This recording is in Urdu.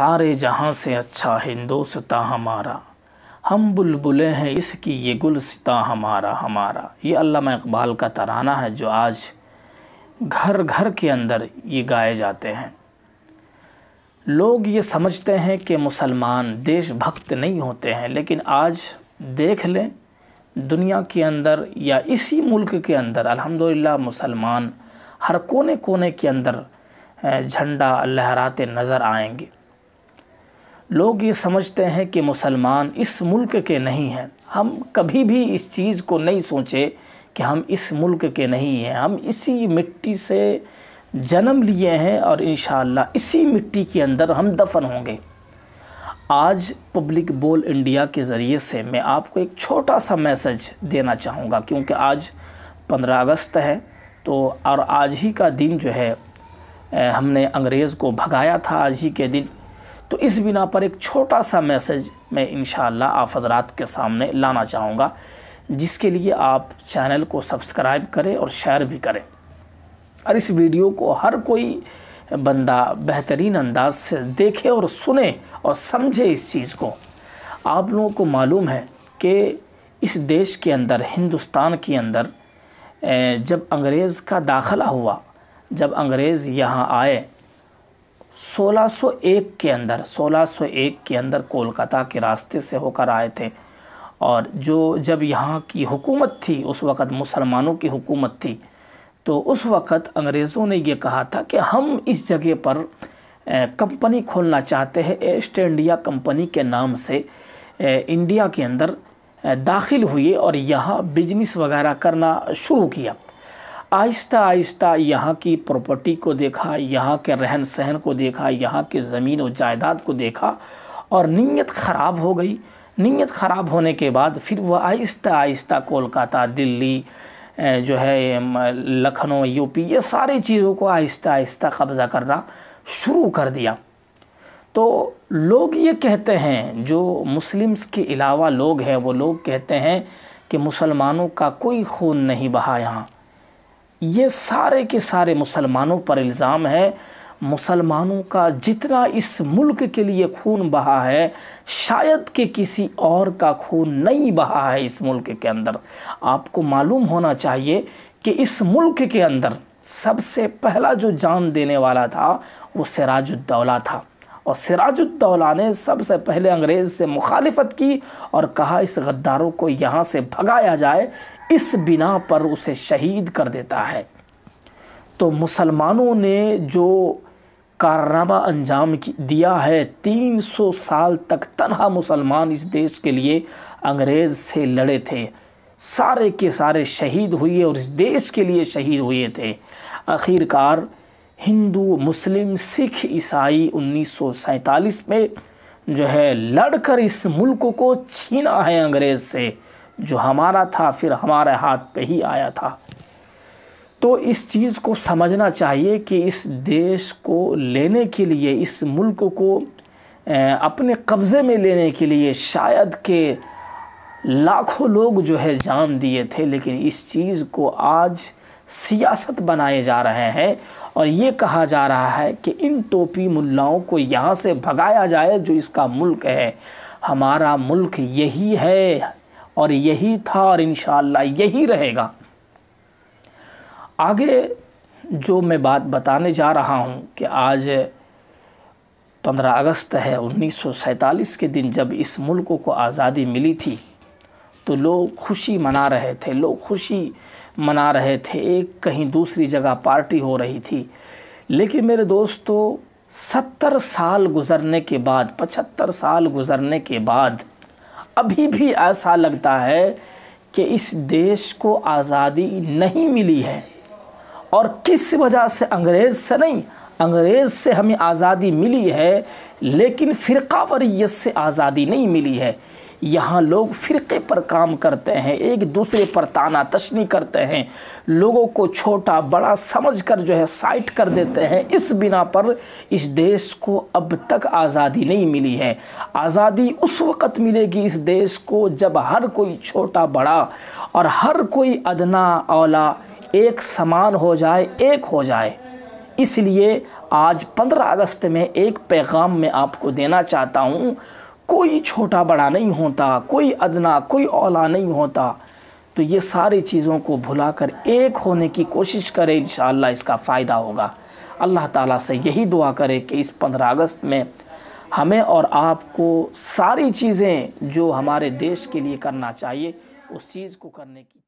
سارے جہاں سے اچھا ہندوستاں ہمارا، ہم بلبلیں ہیں اس کی یہ گلستاں ہمارا ہمارا۔ یہ علامہ اقبال کا ترانہ ہے جو آج گھر گھر کے اندر یہ گائے جاتے ہیں۔ لوگ یہ سمجھتے ہیں کہ مسلمان دیش بھکت نہیں ہوتے ہیں، لیکن آج دیکھ لیں دنیا کے اندر یا اسی ملک کے اندر الحمدللہ مسلمان ہر کونے کونے کے اندر جھنڈا لہراتے نظر آئیں گے۔ لوگ یہ سمجھتے ہیں کہ مسلمان اس ملک کے نہیں ہیں۔ ہم کبھی بھی اس چیز کو نہیں سوچے کہ ہم اس ملک کے نہیں ہیں، ہم اسی مٹی سے جنم لیے ہیں اور انشاءاللہ اسی مٹی کے اندر ہم دفن ہوں گے۔ آج پبلک بول انڈیا کے ذریعے سے میں آپ کو ایک چھوٹا سا میسج دینا چاہوں گا، کیونکہ آج 15 اگست ہے تو اور آج ہی کا دن جو ہے ہم نے انگریز کو بھگایا تھا آج ہی کے دن، تو اس بنا پر ایک چھوٹا سا میسج میں انشاءاللہ آپ حضرات کے سامنے لانا چاہوں گا، جس کے لیے آپ چینل کو سبسکرائب کریں اور شیئر بھی کریں، اور اس ویڈیو کو ہر کوئی بندہ بہترین انداز سے دیکھے اور سنے اور سمجھے اس چیز کو۔ آپ لوگوں کو معلوم ہے کہ اس دیش کے اندر ہندوستان کے اندر جب انگریز کا داخلہ ہوا، جب انگریز یہاں آئے 1601 کے اندر کولکاتہ کے راستے سے ہو کر آئے تھے، اور جب یہاں کی حکومت تھی اس وقت مسلمانوں کی حکومت تھی، تو اس وقت انگریزوں نے یہ کہا تھا کہ ہم اس جگہ پر کمپنی کھولنا چاہتے ہیں۔ ایسٹ انڈیا کمپنی کے نام سے انڈیا کے اندر داخل ہوئے اور یہاں بزنس وغیرہ کرنا شروع کیا۔ آہستہ آہستہ یہاں کی پراپرٹی کو دیکھا، یہاں کے رہن سہن کو دیکھا، یہاں کے زمین و جائیداد کو دیکھا، اور نیت خراب ہو گئی۔ نیت خراب ہونے کے بعد پھر وہ آہستہ آہستہ کولکاتہ، دلی، جو ہے لکھنؤ، یو پی، یہ ساری چیزوں کو آہستہ آہستہ قبضہ کرنا شروع کر دیا۔ تو لوگ یہ کہتے ہیں، جو مسلمز کے علاوہ لوگ ہیں وہ لوگ کہتے ہیں کہ مسلمانوں کا کوئی خون نہیں بہا یہاں۔ یہ سارے کے سارے مسلمانوں پر الزام ہے۔ مسلمانوں کا جتنا اس ملک کے لیے خون بہا ہے، شاید کہ کسی اور کا خون نہیں بہا ہے اس ملک کے اندر۔ آپ کو معلوم ہونا چاہیے کہ اس ملک کے اندر سب سے پہلا جو جان دینے والا تھا وہ سراج الدولہ تھا، اور سراج الدولہ نے سب سے پہلے انگریز سے مخالفت کی اور کہا اس غداروں کو یہاں سے بھگایا جائے، اس بنا پر اسے شہید کر دیتا ہے۔ تو مسلمانوں نے جو کارنامہ انجام دیا ہے، 300 سال تک تنہا مسلمان اس دیش کے لیے انگریز سے لڑے تھے، سارے کے سارے شہید ہوئے اور اس دیش کے لیے شہید ہوئے تھے۔ آخر کار ہندو، مسلم، سکھ، عیسائی 1947 میں جو ہے لڑ کر اس ملک کو چھینا ہے انگریز سے، جو ہمارا تھا پھر ہمارے ہاتھ پہ ہی آیا تھا۔ تو اس چیز کو سمجھنا چاہیے کہ اس دیش کو لینے کے لیے، اس ملک کو اپنے قبضے میں لینے کے لیے شاید کہ لاکھوں لوگ جو ہے جان دیے تھے، لیکن اس چیز کو آج سیاست بنائے جا رہے ہیں، اور یہ کہا جا رہا ہے کہ ان ٹوپی ملاؤں کو یہاں سے بھگایا جائے جو اس کا ملک ہے۔ ہمارا ملک یہی ہے اور یہی تھا اور انشاءاللہ یہی رہے گا۔ آگے جو میں بات بتانے جا رہا ہوں کہ آج 15 اگست ہے، 1947 کے دن جب اس ملک کو آزادی ملی تھی تو لوگ خوشی منا رہے تھے، ایک کہیں دوسری جگہ پارٹی ہو رہی تھی، لیکن میرے دوستو 70 سال گزرنے کے بعد، 75 سال گزرنے کے بعد ابھی بھی ایسا لگتا ہے کہ اس دیش کو آزادی نہیں ملی ہے، اور کس وجہ سے؟ انگریز سے نہیں، انگریز سے ہمیں آزادی ملی ہے، لیکن فرقہ واریت سے آزادی نہیں ملی ہے۔ یہاں لوگ فرقے پر کام کرتے ہیں، ایک دوسرے پر تانا تشنی کرتے ہیں، لوگوں کو چھوٹا بڑا سمجھ کر جو ہے سائٹ کر دیتے ہیں۔ اس بنا پر اس دیش کو اب تک آزادی نہیں ملی ہے۔ آزادی اس وقت ملے گی اس دیش کو جب ہر کوئی چھوٹا بڑا اور ہر کوئی ادنا اولا ایک سمان ہو جائے، ایک ہو جائے۔ اس لیے آج 15 اگست میں ایک پیغام میں آپ کو دینا چاہتا ہوں، کوئی چھوٹا بڑا نہیں ہوتا، کوئی ادنا کوئی اولا نہیں ہوتا، تو یہ ساری چیزوں کو بھلا کر ایک ہونے کی کوشش کرے، انشاءاللہ اس کا فائدہ ہوگا۔ اللہ تعالیٰ سے یہی دعا کرے کہ اس 15 اگست میں ہمیں اور آپ کو ساری چیزیں جو ہمارے دیش کے لیے کرنا چاہیے اس چیز کو کرنے کی